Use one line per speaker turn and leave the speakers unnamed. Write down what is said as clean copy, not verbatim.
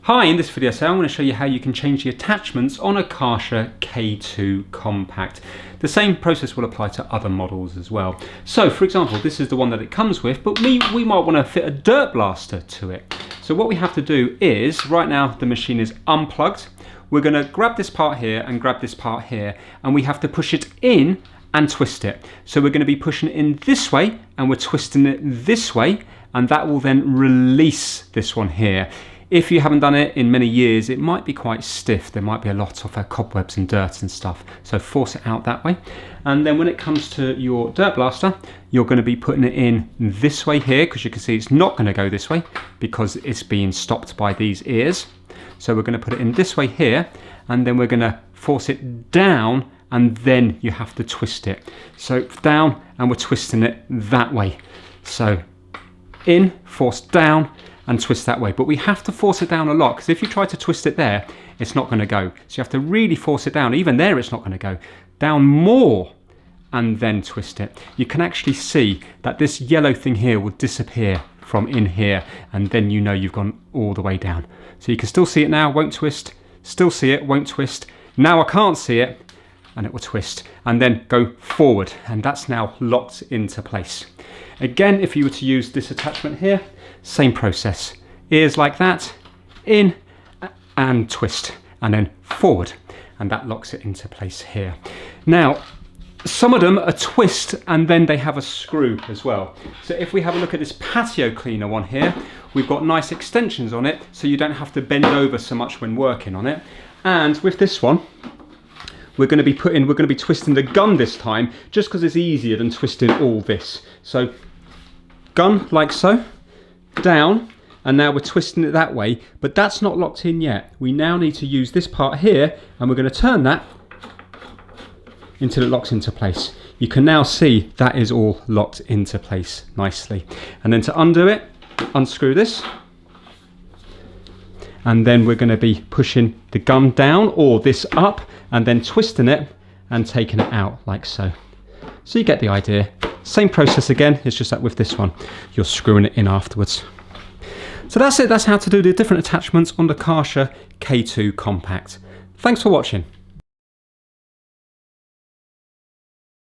Hi, in this video I'm going to show you how you can change the attachments on a Karcher K2 Compact. The same process will apply to other models as well. So for example, this is the one that it comes with, but we might want to fit a dirt blaster to it. So what we have to do is, right now the machine is unplugged. We're going to grab this part here and grab this part here, and we have to push it in and twist it. So we're going to be pushing it in this way and we're twisting it this way, and that will then release this one here. If you haven't done it in many years, it might be quite stiff. There might be a lot of cobwebs and dirt and stuff. So force it out that way. And then when it comes to your dirt blaster, you're going to be putting it in this way here, because you can see it's not going to go this way because it's being stopped by these ears. So we're going to put it in this way here, and then we're going to force it down, and then you have to twist it. So down, and we're twisting it that way. So in, force down, and twist that way. But we have to force it down a lot, because if you try to twist it there, it's not going to go. So you have to really force it down. Even there, it's not going to go. Down more, and then twist it. You can actually see that this yellow thing here will disappear from in here, and then you know you've gone all the way down. So you can still see it now, won't twist. Still see it, won't twist. Now I can't see it, and it will twist, and then go forward, and that's now locked into place. Again, if you were to use this attachment here, same process. Ears like that, in and twist, and then forward, and that locks it into place here. Now, some of them are twist and then they have a screw as well. So if we have a look at this patio cleaner one here, we've got nice extensions on it, so you don't have to bend over so much when working on it. And with this one, we're going to be twisting the gun this time, just because it's easier than twisting all this. So gun like so, down, and now we're twisting it that way, but that's not locked in yet. We now need to use this part here, and we're going to turn that until it locks into place. You can now see that is all locked into place nicely. And then to undo it, unscrew this, and then we're going to be pushing the gun down or this up, and then twisting it and taking it out like so. So you get the idea. Same process again, it's just that with this one, you're screwing it in afterwards. So that's it, that's how to do the different attachments on the Karcher K2 Compact. Thanks for watching.